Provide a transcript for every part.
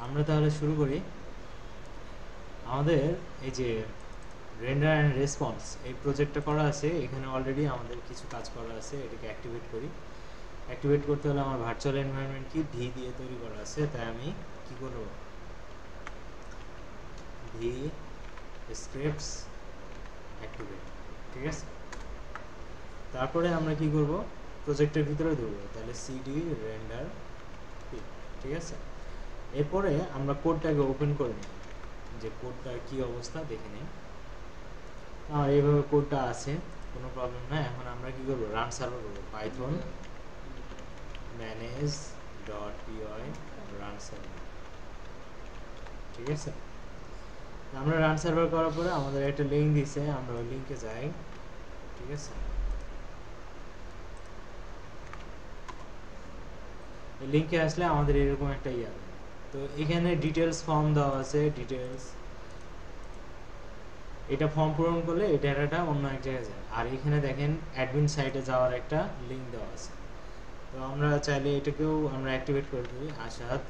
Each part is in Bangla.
আমরা তাহলে শুরু করি। আমাদের এই যে রেন্ডার অ্যান্ড রেসপন্স এই প্রজেক্টটা করা আছে, এখানে অলরেডি আমাদের কিছু কাজ করা আছে। এটাকে অ্যাক্টিভেট করি। অ্যাক্টিভেট করতে হলে আমার ভার্চুয়াল এনভায়রনমেন্ট কি ভি দিয়ে তৈরি করা আছে, তাই আমি কি করব, ভি স্ক্রিপ্টস অ্যাক্টিভেট। ঠিক আছে, তারপরে আমরা কি করব, প্রজেক্টের ভিতরে দেবো, তাহলে সিডি রেন্ডার পি। ঠিক আছে, এরপরে আমরা কোডটাকে ওপেন করে নিই, যে কোডটার কি অবস্থা দেখে নিই। আর এইভাবে কোডটা আছে, কোনো প্রবলেম না। এখন আমরা কি করব, রান সার্ভার করবো, Python manage dot PY run server. ঠিক আছে, আমরা রান সার্ভার করার পরে আমাদের একটা লিঙ্ক দিছে, আমরা ওই লিঙ্কে যাই। ঠিক আছে, এই লিঙ্কে আসলে আমাদের এরকম একটা ইয়ে, তো এখানে ডিটেলস ফর্ম দেওয়া আছে, ডিটেলস এটা ফর্ম পূরণ করলে এই ডেটাটা অন্য এক জায়গায় যায়। আর এখানে দেখেন অ্যাডমিন সাইটে যাওয়ার একটা লিঙ্ক দেওয়া আছে, তো আমরা চাইলে এটাকেও আমরা অ্যাক্টিভেট করে দিই। আসাদ,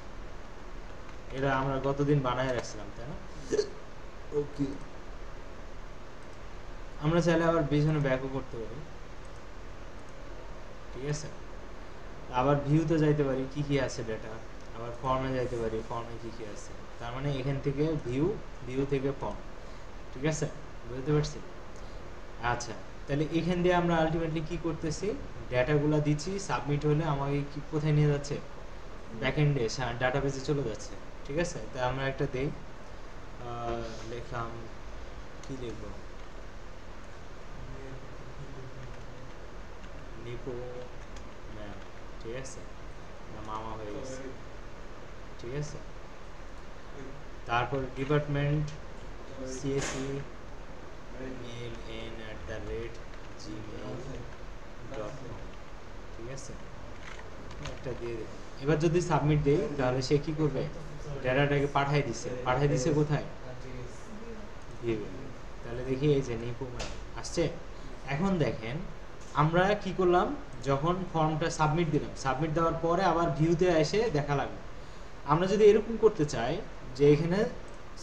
এটা আমরা গতদিন বানায় রাখছিলাম, তাই না? ওকে, আমরা চাইলে আবার পিছনে ব্যাকও করতে পারি। ঠিক আছে, আবার ভিউতে যাইতে পারি, কি কি আছে ডেটা, আবার ফর্মে যাইতে পারি, ফর্মে কি কি আছে। তার মানে এখান থেকে ভিউ, ভিউ থেকে ফর্ম। ঠিক আছে, বুঝতে পারছি? আচ্ছা, তাহলে এখান দিয়ে আমরা আলটিমেটলি কি করতেছি, ডেটাগুলো দিচ্ছি, সাবমিট হলে আমাকে কি কোথায় নিয়ে যাচ্ছে, ব্যাকএন্ডে ডাটাবেসে চলে যাচ্ছে। ঠিক আছে, তাই আমরা একটা দেই, লিখলাম, কি লিখবো, নিপো ম্যাম। ঠিক আছে, মামা হয়ে গেছে। ঠিক আছে, তারপর ডিপার্টমেন্ট সিএসি মেল n@gmail.com। ঠিক আছে, একটা দিয়ে দেব। এবার যদি সাবমিট দেই, তাহলে সে কি করবে, ডেটাটাকে পাঠাই দিছে কোথায়, ভিউ। তাহলে দেখি এই যে নিপো ম্যাম আসছে। এখন দেখেন আমরা কি করলাম, যখন ফর্মটা সাবমিট দিলাম, সাবমিট দেওয়ার পরে আবার ভিউতে এসে দেখা লাগবে। আমরা যদি এরকম করতে চাই যে এখানে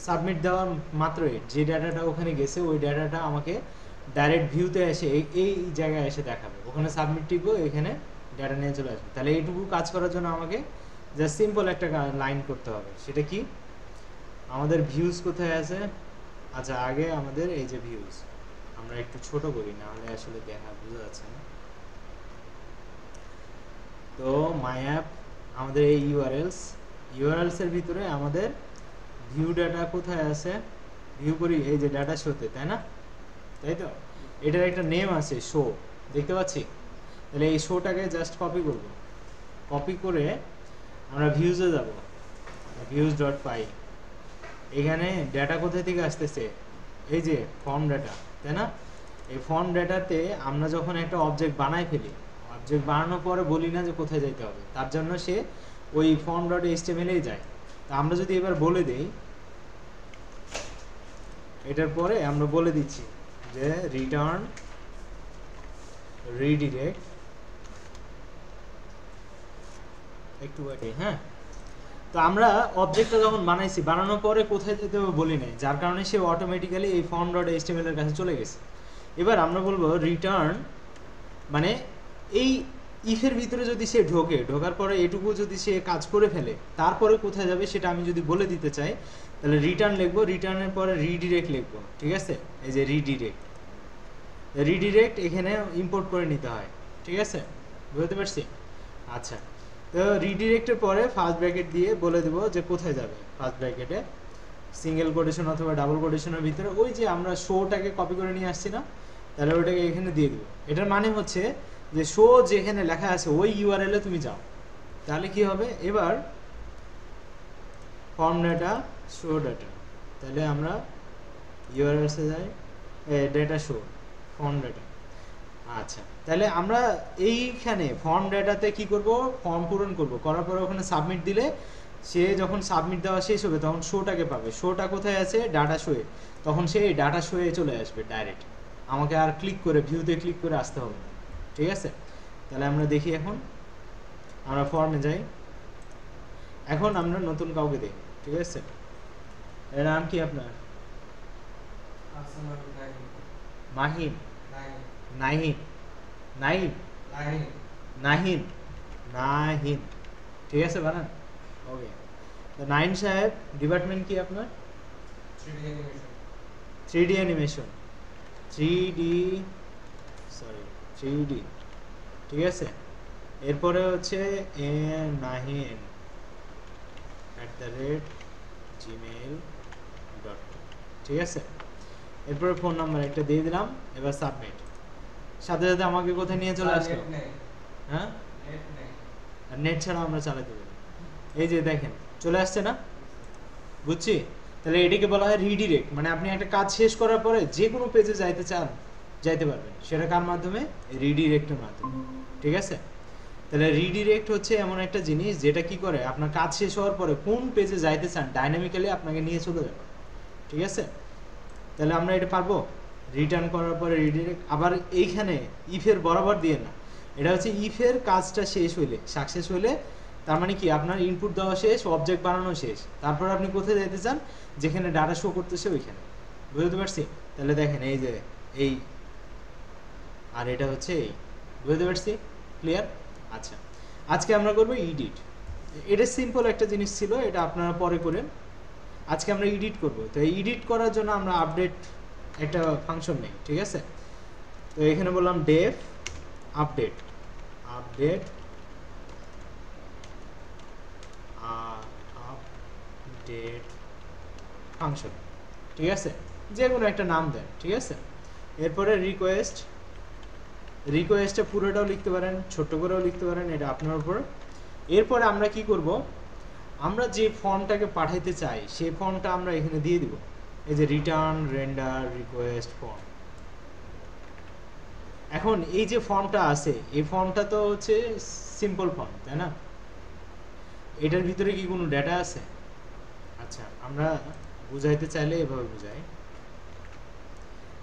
সাবমিট দেওয়ার মাত্রই যে ডাটাটা ওখানে গেছে, ওই ডাটাটা আমাকে ডাইরেক্ট ভিউতে এসে এই জায়গায় এসে দেখাবে, ওখানে সাবমিট টিপবো, এখানে ডাটা নিয়ে চলে আসবে। তাহলে এইটুকু কাজ করার জন্য আমাকে জাস্ট সিম্পল একটা লাইন করতে হবে। সেটা কি, আমাদের ভিউজ কোথায় আছে, আচ্ছা আগে আমাদের এই যে ভিউজ, আমরা একটু ছোট করি, না হলে আসলে দেখা বোঝা যাচ্ছে না। তো মাই অ্যাপ, আমাদের এই ইউআরএলস এর ভিতরে আমাদের ভিউ ডাটা কোথায় আছে, ভিউ করি এই যে ডাটা শোতে, তাই না? তাই তো, এটার একটা নেম আছে শো, দেখতে পাচ্ছি। তাহলে এই শোটাকে জাস্ট কপি করব, কপি করে আমরা ভিউজে যাব, ভিউজ ডট পাই। এখানে ডাটা কোথায় থেকে আসতেছে, এই যে ফর্ম ডাটা, তাই না? এই ফর্ম ডাটাতে আমরা যখন একটা অবজেক্ট বানাই ফেলি, অবজেক্ট বানানোর পরে বলি না যে কোথায় যাইতে হবে, তার জন্য সে ওই ফর্ম ডট এইচটিএমএলেই যায়। তা আমরা যদি এবার বলে দেই, এটার পরে আমরা বলে দিচ্ছি যে রিটার্ন রিডিরেক্ট, একটু হ্যাঁ। তো আমরা অবজেক্টটা যখন বানাইছি, বানানোর পরে কোথায় যেতে হবে বলি নাই, যার কারণে সে অটোমেটিক্যালি এই ফর্ম ডট এইচটিএমএল এর কাছে চলে গেছে। এবার আমরা বলবো রিটার্ন, মানে এই ইফের ভিতরে যদি সে ঢোকার পরে এটুকু যদি সে কাজ করে ফেলে, তারপরে কোথায় যাবে সেটা আমি যদি বলে দিতে চাই, তাহলে রিটার্ন লিখবো, রিটার্নের পরে রিডিরেক্ট লিখবো। ঠিক আছে, এই যে রিডিরেক্ট এখানে ইম্পোর্ট করে নিতে হয়। ঠিক আছে, বুঝতে পারছি? আচ্ছা, তো রিডিরেক্টের পরে ফার্স্ট ব্র্যাকেট দিয়ে বলে দেবো যে কোথায় যাবে, ফার্স্ট ব্র্যাকেটে সিঙ্গেল কোটেশন অথবা ডাবল কোটেশনের ভিতরে ওই যে আমরা শোটাকে কপি করে নিয়ে আসছি না, তাহলে ওটাকে এখানে দিয়ে দেবো। এটার মানে হচ্ছে যে শো যেখানে লেখা আছে ওই ইউআরএল এ তুমি যাও, তাহলে কি হবে, এবার ফর্ম ডাটা শো ডাটা, তাহলে আমরা ইউআরএলসে যাই, ডেটা শো ফর্ম ডাটা। আচ্ছা, তাহলে আমরা এইখানে ফর্ম ডাটাতে কি করব, ফর্ম পূরণ করব, করার পরে ওখানে সাবমিট দিলে সে যখন সাবমিট দেওয়া শেষ হবে তখন শোটাকে পাবে। শোটা কোথায় আছে, ডাটা শোয়ে, তখন সে এই ডাটা শোয়ে চলে আসবে ডাইরেক্ট, আমাকে আর ক্লিক করে ভিউতে ক্লিক করে আসতে হবে না। ঠিক আছে, তাহলে আমরা দেখি, এখন আমরা ফর্মে যাই, এখন আমরা নতুন কাউকে দেই, ঠিক আছে? এর নাম কি আপনার? মাহিন, নাহিন, নাহিন, নাহিন, নাহিন, ঠিক আছে বানান? ওকে। তো নাহিন সাহেব, ডিপার্টমেন্ট কি আপনার? 3D animation, 3D, sorry 3D, ঠিক আছে? এরপরে হচ্ছে নাহিন @gmail.com, ঠিক আছে? এরপরে ফোন নাম্বার একটা দিয়ে দিলাম, এবার সাবমিট। সাথে সাথে আমাকে কোথায় নিয়ে চলে আসলো? হ্যাঁ, নেট ছাড়া আমরা চালাতে পারি। এই যে দেখেন চলে আসছে না, বুঝছি? তাহলে এটাকে বলা হয় রিডিরেক্ট, মানে আপনি একটা কাজ শেষ করার পরে যে কোনো পেজে যাইতে চান যাইতে পারবেন, সেটা কার মাধ্যমে? রিডিরেক্টের মাধ্যমে, ঠিক আছে? তাহলে রিডিরেক্ট হচ্ছে এমন একটা জিনিস যেটা কি করে, আপনার কাজ শেষ হওয়ার পরে কোন পেজে যাইতে চান ডাইনামিক্যালি আপনাকে নিয়ে চলে যাবে, ঠিক আছে? তাহলে আমরা এটা পারবো রিটার্ন করার পরে রিডিরেক্ট। আবার এইখানে ইফের বরাবর দিয়ে না, এটা হচ্ছে ইফের কাজটা শেষ হইলে, সাকসেস হইলে, তার মানে কি আপনার ইনপুট দেওয়া শেষ, অবজেক্ট বানানো শেষ, তারপর আপনি কোথায় যেতে চান, যেখানে ডাটা শো করতেছে ওইখানে, বুঝতে পারছি? তাহলে দেখেন এই যে এই, আর এটা হচ্ছে এই, বুঝতে পারছি? ক্লিয়ার? আচ্ছা, আজকে আমরা করবো এডিট। এটা সিম্পল একটা জিনিস ছিল, এটা আপনারা পরে করেন। আজকে আমরা এডিট করব। তো এই এডিট করার জন্য আমরা আপডেট একটা ফাংশন নেই, ঠিক আছে? তো এখানে বললাম def update, update update function, ঠিক আছে? যে কোনো একটা নাম দেন, ঠিক আছে? এরপরে রিকোয়েস্ট, রিকোয়েস্টে পুরোটাও লিখতে পারেন, ছোট করেও লিখতে পারেন, এটা আপনার উপর। এরপরে আমরা কি করব, আমরা যে ফর্মটাকে পাঠাইতে চাই সেই ফর্মটা আমরা এখানে দিয়ে দিব, এই যে রিটার্ন রেন্ডার রিকোয়েস্ট ফর্ম। এখন এই যে ফর্মটা আছে, এই ফর্মটা তো হচ্ছে সিম্পল ফর্ম, তাই না? এটার ভিতরে কি কোনো ডেটা আছে? আচ্ছা, আমরা বুঝাইতে চাইলে এভাবে বুঝাই,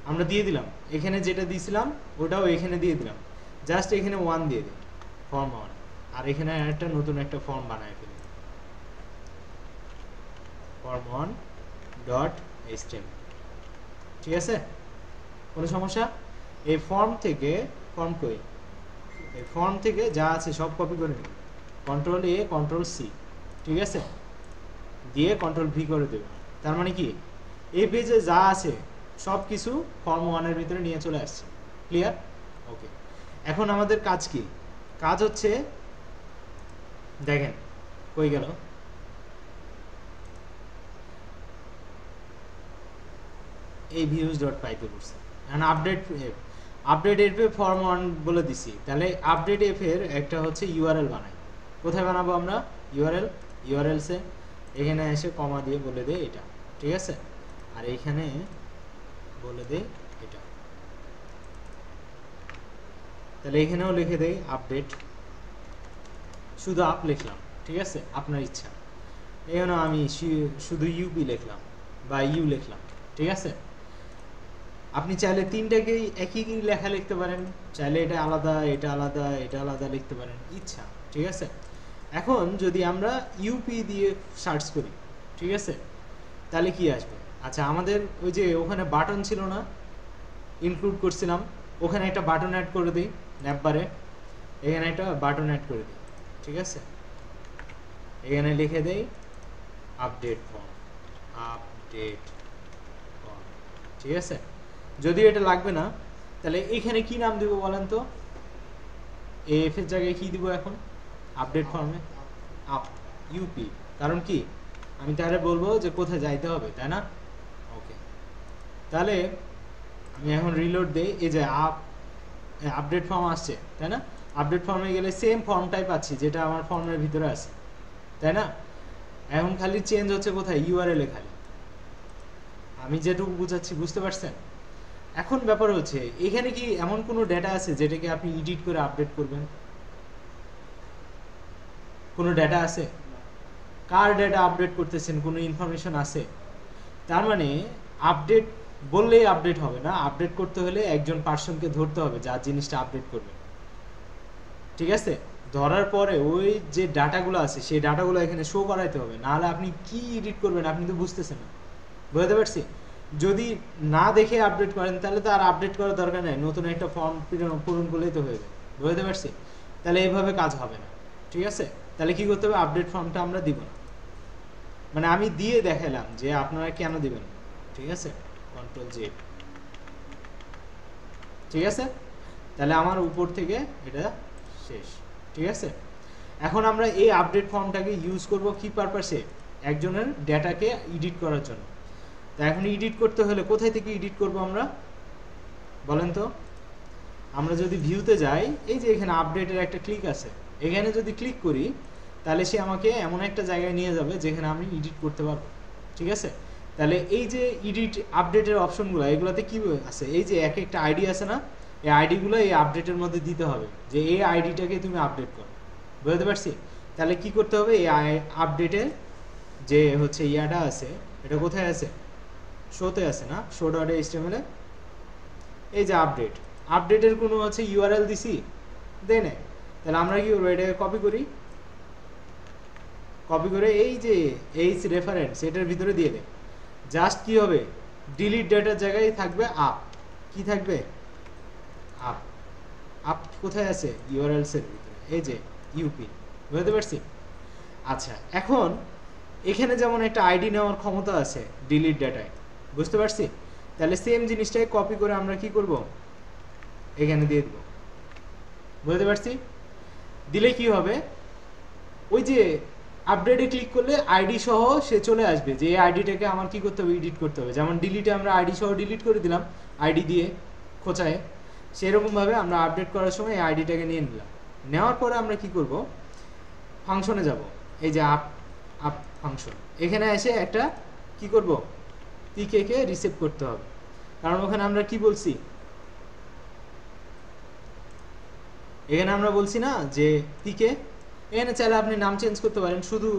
আমরা দিয়ে দিলাম এখানে যেটা দিয়েছিলাম ওটাও এখানে দিয়ে দিলাম, জাস্ট এখানে 1 দিয়ে দিই, ফর্ম 1, আর এখানে একটা নতুন একটা ফর্ম বানায় ফেলি, form1.html, ঠিক আছে? কোনো সমস্যা? এই ফর্ম থেকে, ফর্ম কই, এই ফর্ম থেকে যা আছে সব কপি করে নিন, কন্ট্রোল এ কন্ট্রোল সি, ঠিক আছে? দিয়ে কন্ট্রোল ভি করে দেব। তার মানে কি এই পেজে যা আছে সব কিছু ফর্ম 1 এর ভিতরে নিয়ে চলে আসছে। ক্লিয়ার? ওকে। এখন আমাদের কাজ কি? কাজ হচ্ছে, দেখেন কই গেল, এই views.py তে পড়ছে। এখন আপডেট এফ, আপডেট এফ এ ফর্ম 1 বলে দিছি, তাহলে আপডেট এফ এর একটা হচ্ছে ইউআরএল বানাই। কোথায় বানাবো আমরা ইউআরএল? ইউআরএলসে এখানে এসে কমা দিয়ে বলে দেই এটা, ঠিক আছে? আর এইখানে বলে দেই এটা, তাহলে এখানেও লিখে দেই আপডেট, শুধু আপ লিখলাম, ঠিক আছে? আপনার ইচ্ছা। এখানে আমি শুধু ইউপি লিখলাম বা ইউ লিখলাম, ঠিক আছে? আপনি চাইলে তিনটাকেই একই লেখা লিখতে পারেন, চাইলে এটা আলাদা এটা আলাদা এটা আলাদা লিখতে পারেন, ইচ্ছা, ঠিক আছে? এখন যদি আমরা ইউপি দিয়ে সার্চ করি, ঠিক আছে, তাহলে কি আসবে? আচ্ছা, আমাদের ওই যে ওখানে বাটন ছিল না, ইনক্লুড করছিলাম, ওখানে একটা বাটন অ্যাড করে দিই, ন্যাপবারে এখানে একটা বাটন অ্যাড করে দিই, ঠিক আছে? এখানে লিখে দেই আপডেট ফর্ম, আপডেট ফর্ম, ঠিক আছে? যদি এটা লাগবে না তাহলে এখানে কি নাম দিব বলেন তো? এফ এর জায়গায় কি দিব এখন আপডেট ফর্মে? আপ ইউপি, কারণ কি আমি তাহলে বলবো যে কোথায় যাইতে হবে, তাই না? ওকে, তাহলে আমি এখন রিলোড দেই, এই যে আপডেট ফর্ম আসছে, তাই না? আপডেট ফর্মে গেলে সেম ফর্মটাই পাচ্ছি যেটা আমার ফর্মের ভিতরে আছে, তাই না? এখন খালি চেঞ্জ হচ্ছে কোথায়? ইউআরএল এ খালি। আমি যেটুকু বুঝাচ্ছি বুঝতে পারছেন? এখন ব্যাপার হচ্ছে এখানে কি এমন কোনো ডেটা আছে যেটাকে আপনি এডিট করে আপডেট করবেন? কোনো ডেটা আছে? কার ডেটা আপডেট করতেছেন? কোনো ইনফরমেশন আছে? তার মানে আপডেট বললেই আপডেট হবে না, আপডেট করতে হলে একজন পার্সনকে ধরতে হবে যার জিনিসটা আপডেট করবে, ঠিক আছে? ধরার পরে ওই যে ডাটাগুলো আছে সেই ডাটাগুলো এখানে শো করাইতে হবে, নাহলে আপনি কি এডিট করবেন আপনি তো বুঝতেছেন না। বুঝতে পারছি? যদি না দেখে আপডেট করেন তাহলে তো আর আপডেট করার দরকার নেই, নতুন একটা ফর্ম পূরণ করলেই তো হয়ে যাবে। বুঝতে পারছি? তাহলে এইভাবে কাজ হবে না, ঠিক আছে? তাহলে কি করতে হবে, আপডেট ফর্মটা আমরা দিব না, মানে আমি দিয়ে দেখালাম যে আপনারা কেন দিবেন, ঠিক আছে? কন্ট্রোল জে, ঠিক আছে? তাহলে আমার উপর থেকে এটা শেষ, ঠিক আছে? এখন আমরা এই আপডেট ফর্মটাকে ইউজ করব কি পারপাসে, একজনের ডেটাকে এডিট করার জন্য। তা এখন এডিট করতে হলে কোথায় থেকে এডিট করব আমরা বলেন তো? আমরা যদি ভিউতে যাই, এই যে এখানে আপডেটের একটা ক্লিক আছে, এখানে যদি ক্লিক করি তাহলে সে আমাকে এমন একটা জায়গায় নিয়ে যাবে যেখানে আমি এডিট করতে পারবো, ঠিক আছে? তাহলে এই যে এডিট আপডেটের অপশনগুলো এগুলোতে কি আছে, এই যে এক একটা আইডি আছে না, এই আইডিগুলো এই আপডেটের মধ্যে দিতে হবে যে এই আইডিটাকে তুমি আপডেট করো। বুঝতে পারছি? তাহলে কি করতে হবে, এই আপডেটের যে হচ্ছে ইয়াটা আছে, এটা কোথায় আছে, শোতে আছে না, শো ডট এইচটিএমএল এ এই যে আপডেটের কোনো হচ্ছে ইউআরএল দিছি দেয় না। তাহলে আমরা কি করবো, এটাকে কপি করে এই যে এইচ রেফারেন্স এটার ভিতরে দিয়ে দেয়। জাস্ট কি হবে, ডিলিট ডেটার জায়গায় থাকবে আপ, কি থাকবে, আপ কোথায় আছে, ইউআরএলস এর ভিতরে, এই যে ইউপি। বুঝতে পারছি? আচ্ছা, এখন এখানে যেমন একটা আইডি নেওয়ার ক্ষমতা আছে ডিলিট ডেটায়, বুঝতে পারছি? তাহলে সেম জিনিসটাই কপি করে আমরা কি করব, এখানে দিয়ে দেব। বুঝতে পারছি? দিলে কি হবে, ওই যে আপডেটে ক্লিক করলে আইডি সহ সে চলে আসবে যে এই আইডিটাকে আমার কি করতে হবে, এডিট করতে হবে। যেমন ডিলিটে আমরা আইডি সহ ডিলিট করে দিলাম আইডি দিয়ে খোঁচায়, সেরকমভাবে আমরা আপডেট করার সময় এই আইডিটাকে নিয়ে নিলাম। নেওয়ার পরে আমরা কি করব, ফাংশনে যাব, এই যে আপ ফাংশন, এখানে এসে একটা কি করব, পিকে কে রিসেভ করতে হবে। কারণ ওখানে আমরা কি বলছি, এখানে আমরা বলছি না যে পিকে, এখানে চাইলে আপনি নাম চেঞ্জ করতে পারেন, শুধু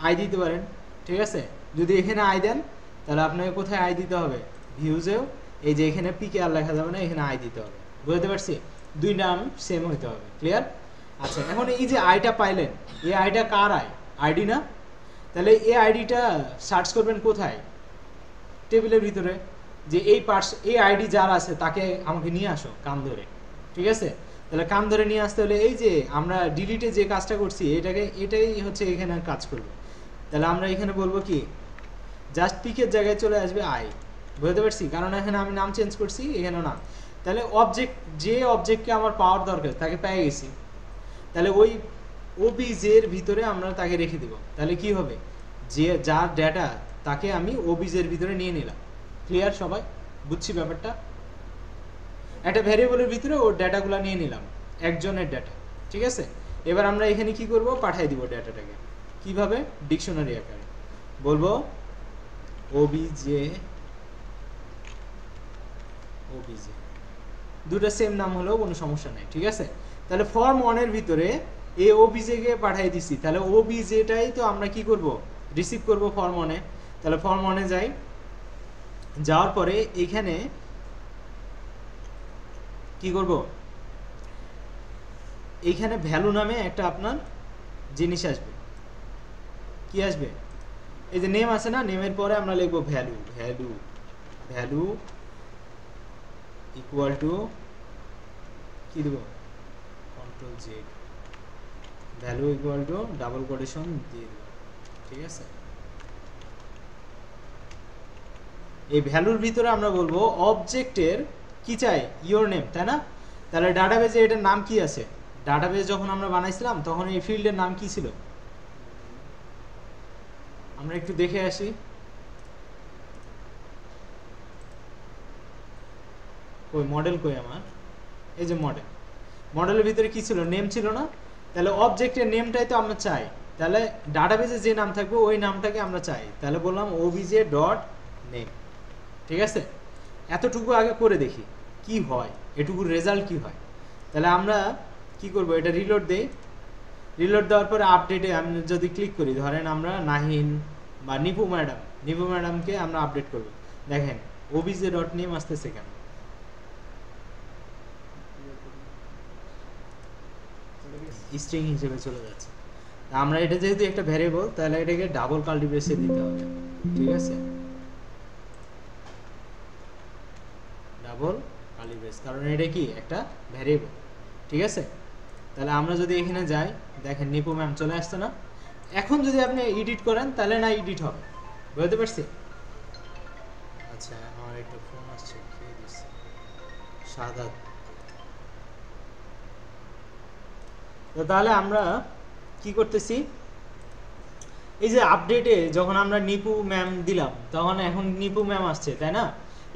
আই দিতে পারেন, ঠিক আছে? যদি এখানে আই দেন তাহলে আপনাকে কোথায় আই দিতে হবে, ভিউজেও এই যে এখানে পিকে আর লেখা যাবে না, এখানে আই দিতে হবে। বুঝতে পারছি? দুই নাম সেম হইতে হবে। ক্লিয়ার? আচ্ছা, এখন এই যে আইটা পাইলেন, এই আইটা কার আইডি না? তাহলে এই আইডিটা সার্চ করবেন কোথায়, টেবিলের ভিতরে, যে এই আইডি যার আছে তাকে আমাকে নিয়ে আসো কান ধরে, ঠিক আছে? তাহলে কান ধরে নিয়ে আসতে হলে এই যে আমরা ডিলিটে যে কাজটা করছি এটাই হচ্ছে এখানে কাজ করবে। তাহলে আমরা এখানে বলবো কি, জাস্ট পিকের জায়গায় চলে আসবে আই। বুঝতে পারছি? কারণ এখানে আমি নাম চেঞ্জ করছি, এখানে না। তাহলে যে অবজেক্টকে আমার পাওয়ার দরকার তাকে পেয়ে গেছি, তাহলে ওই ওবিজের ভিতরে আমরা তাকে রেখে দেব। তাহলে কি হবে, যে যার ডেটা তাকে আমি ওবিজের ভিতরে নিয়ে নিলাম। ক্লিয়ার সবাই? বুঝছি ব্যাপারটা? একটা ভ্যারিয়েবলের ভিতরে ওর ডেটাগুলো নিয়ে নিলাম, একজনের ডেটা, ঠিক আছে? এবার আমরা এখানে কি করব, পাঠিয়ে দিব ডেটাটাকে। কিভাবে, ডিকশনারি আকারে বলবো ওবিজে, দুটো সেম নাম হলেও কোনো সমস্যা নেই, ঠিক আছে? তাহলে ফর্ম 1 এর ভিতরে এই ওবিজে কে পাঠিয়ে দিছি, তাহলে ওবিজেটাই তো আমরা কি করব, রিসিভ করব ফর্ম 1 এ। তাহলে ফর্ম 1 এ যাই, যাওয়ার পরে এখানে কি করব, এইখানে ভ্যালু নামে একটা আপনার জিনিস আসবে। কি আসবে, এই যে নেম আছে না, নেমের পরে আমরা লিখব ভ্যালু ইকুয়াল টু কি দেব, control Z, value equal to double quotation দিয়ে দেব, ঠিক আছে? এই ভ্যালুর ভিতরে আমরা বলবো অবজেক্টের কি চাই, ইওর নেম, তাই না? তাহলে ডাটাবেজে এটার নাম কি আছে, ডাটাবেজ যখন আমরা বানাইছিলাম তখন এই ফিল্ডের নাম কি ছিল, আমরা একটু দেখে আসি। ওই মডেল কই আমার, এই যে মডেলের ভিতরে কি ছিল, নেম ছিল না? তাহলে অবজেক্টের নেমটাই তো আমরা চাই, তাহলে ডাটাবেজে যে নাম থাকবে ওই নামটাকে আমরা চাই। তাহলে বললাম ওবিজে ডট নেম, ঠিক আছে? এতটুকু আগে করে দেখি কি হয়, এটুকুর রেজাল্ট কি হয়। তাহলে আমরা কি করব, এটা রিলোড দেই, রিলোড দেওয়ার পরে আপডেটে আমি যদি ক্লিক করি, ধরেন আমরা নাহিন বা নিপু ম্যাডামকে আমরা আপডেট করব, দেখেন ওবিজে ডট নেম আসতেছে কেন, স্ট্রিং হিসেবে চলে যাচ্ছে। আমরা এটা যেহেতু একটা ভ্যারিয়েবল, তাহলে এটাকে ডাবল কার্লি ব্রেসে দিতে হবে, ঠিক আছে, ডাবল কার্লি ব্রেস, কারণ এটা কি একটা ভ্যারিয়েবল, ঠিক আছে। তাহলে আমরা যদি এখানে যাই, দেখেন নিপু ম্যাম চলে আসছে না। এখন যদি আপনি এডিট করেন তাহলে না এডিট হবে, বুঝতে পারছি। আচ্ছা আমার একটা ফোন আসছে, খেয়ে দিচ্ছি। সাদাত, তো তাহলে আমরা কি করতেছি, এই যে আপডেটে যখন আমরা নিপু ম্যাম দিলাম, তখন এখন নিপু ম্যাম আসছে, তাই না।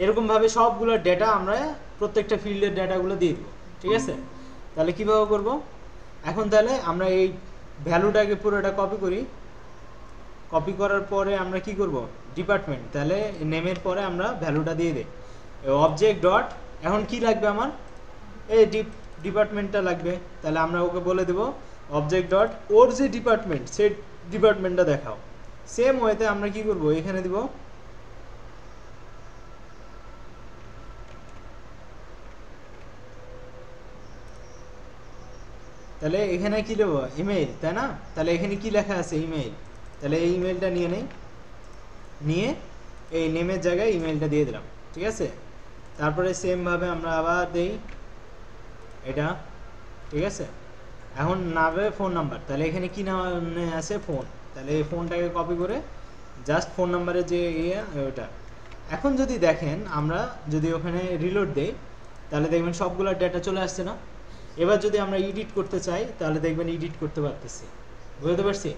এরকমভাবে সবগুলো ডেটা আমরা প্রত্যেকটা ফিল্ডের ডেটাগুলো দিয়ে দেবো, ঠিক আছে। তাহলে কীভাবে করব, এখন তাহলে আমরা এই ভ্যালুটাকে পুরোটা কপি করি। কপি করার পরে আমরা কি করব, ডিপার্টমেন্ট, তাহলে নেমের পরে আমরা ভ্যালুটা দিয়ে দিই অবজেক্ট ডট, এখন কি লাগবে আমার, এই ডিপার্টমেন্টটা লাগবে। তাহলে আমরা ওকে বলে দেব অবজেক্ট ডট ওর যে ডিপার্টমেন্ট, সেই ডিপার্টমেন্টটা দেখাও। সেম ওয়েতে আমরা কি করব, এখানে দিব তাহলে এখানে কি দেবো, ইমেইল, তাই না। তাহলে এখানে কি লেখা আছে, ইমেইল, তাহলে এই ইমেইলটা নিয়ে নেই, নিয়ে এই নেমের জায়গায় ইমেইলটা দিয়ে দিলাম, ঠিক আছে। তারপরে সেমভাবে আমরা আবার দেই এটা, ঠিক আছে। এখন নামে ফোন নাম্বার, তাহলে এখানে কি নাম আছে, ফোন, তাহলে এই ফোনটাকে কপি করে জাস্ট ফোন নাম্বারের যে ওটা। এখন যদি দেখেন আমরা যদি ওখানে রিলোড দেই, তাহলে দেখবেন সবগুলো ডেটা চলে আসছে না। এবার যদি আমরা এডিট করতে চাই, তাহলে দেখবেন এডিট করতে পারতেছি, বুঝতে পারছি।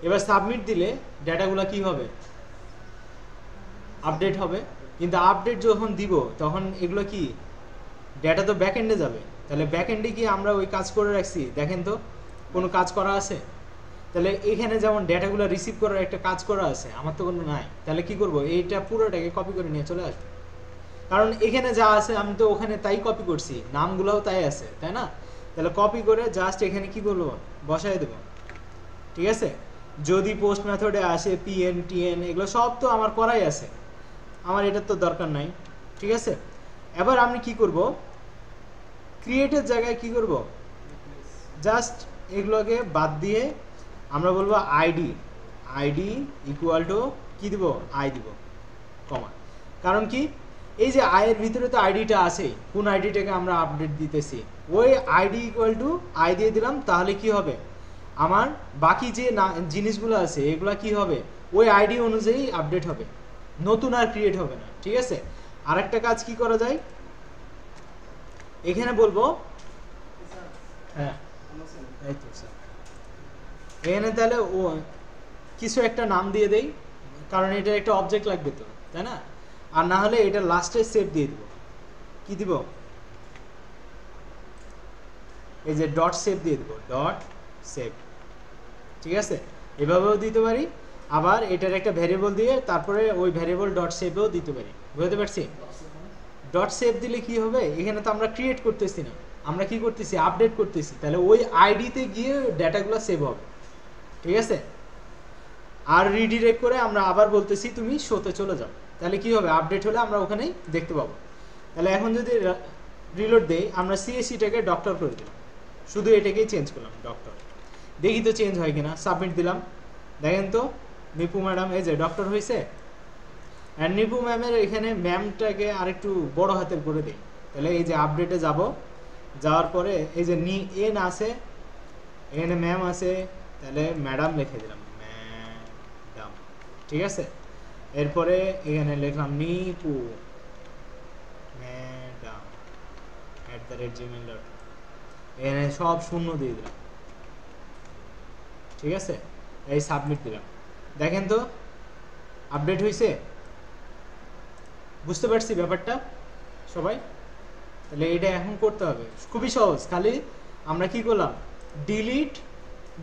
এবার সাবমিট দিলে ডেটাগুলো কি হবে, আপডেট হবে। কিন্তু আপডেট যখন দিব তখন এগুলো কি ডেটা তো ব্যাক এন্ডে যাবে, তাহলে ব্যাক এন্ডে কি আমরা ওই কাজ করে রাখছি, দেখেন তো কোনো কাজ করা আছে। তাহলে এখানে যেমন ডেটাগুলো রিসিভ করার একটা কাজ করা আছে, আমার তো কোনো নাই। তাহলে কি করব, এইটা পুরোটাকে কপি করে নিয়ে চলে আসবো, কারণ এখানে যা আছে আমি তো ওখানে তাই কপি করছি, নামগুলোও তাই আছে, তাই না। তাহলে কপি করে জাস্ট এখানে কি করবো, বসাই দেবো, ঠিক আছে। যদি পোস্ট মেথডে আসে পিএন টিএন এগুলো সব তো আমার করাই আছে, আমার এটার তো দরকার নাই, ঠিক আছে। এবার আমি কি করব, ক্রিয়েটের জায়গায় কি করব, জাস্ট এগুলোকে বাদ দিয়ে আমরা বলবো আইডি, আইডি ইকুয়াল টু কি দিব, আই দিব, কমা। কারণ কি, এই যে আই এর ভিতরে তো আইডিটা আছেই, কোন আইডিটাকে আমরা আপডেট দিতেছি, ওই আইডি ইকুয়াল টু আই দিয়ে দিলাম। তাহলে কি হবে, আমার বাকি যে জিনিসগুলো আছে এগুলো কি হবে, ওই আইডি অনুযায়ী আপডেট হবে, নতুন আর ক্রিয়েট হবে না, ঠিক আছে। আরেকটা কাজ কি করা যায়, এখানে বলবো, হ্যাঁ এই তো স্যার, এখানে তাহলে ও কিছু একটা নাম দিয়ে দেই, কারণ এটা একটা অবজেক্ট লাগবে তো, তাই না। আর না হলে এটা লাস্টে সেভ দিয়ে দিব, কি দিব, এই যে ডট সেভ দিয়ে দিব, ডট সেভ, ঠিক আছে। এভাবেও দিতে পারি, আবার এটার একটা ভ্যারিয়েবল দিয়ে তারপরে ওই ভ্যারিয়েবল ডট সেভেও দিতে পারি, বুঝতে পারছি। ডট সেভ দিলে কি হবে, এখানে তো আমরা ক্রিয়েট করতেছি না, আমরা কি করতেছি, আপডেট করতেছি, তাহলে ওই আইডিতে গিয়ে ডেটাগুলো সেভ হবে, ঠিক আছে। আর রিডিরেক্ট করে আমরা আবার বলতেছি তুমি শোতে চলে যাও, তাহলে কি হবে, আপডেট হলে আমরা ওখানেই দেখতে পাবো। তাহলে এখন যদি রিলোড দেই, আমরা সিএসসিটাকে ডক্টর করে দিলাম, শুধু এটাকেই চেঞ্জ করলাম ডক্টর, দেখি তো চেঞ্জ হয় কিনা। সাবমিট দিলাম, দেখেন তো নিপু ম্যাডাম এই যে ডক্টর হয়েছে। আর নিপু ম্যামের এখানে ম্যামটাকে আরেকটু বড় হাতের করে দিই, তাহলে এই যে আপডেটে যাব, যাওয়ার পরে এই যে এন আছে, এখানে ম্যাম আছে, তাহলে ম্যাডাম লিখে দিলাম, ম্যাডাম, ঠিক আছে। এরপরে এখানে লিখলাম নিপু ম্যাডাম @gmail.com, এখানে সব শূন্য দিয়ে দিলাম, ঠিক আছে। এই সাবমিট দিলাম, দেখেন তো আপডেট হয়েছে, বুঝতে পারছি ব্যাপারটা সবাই। তাহলে এটা এখন করতে হবে, খুবই সহজ, খালি আমরা কি করলাম, ডিলিট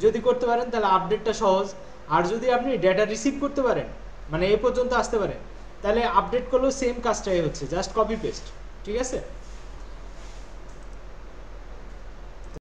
যদি করতে পারেন তাহলে আপডেটটা সহজ। আর যদি আপনি ডেটা রিসিভ করতে পারেন, মানে এই পর্যন্ত আসতে পারেন, তাহলে আপডেট করলেও সেম কাজটাই হচ্ছে, জাস্ট কপি পেস্ট, ঠিক আছে।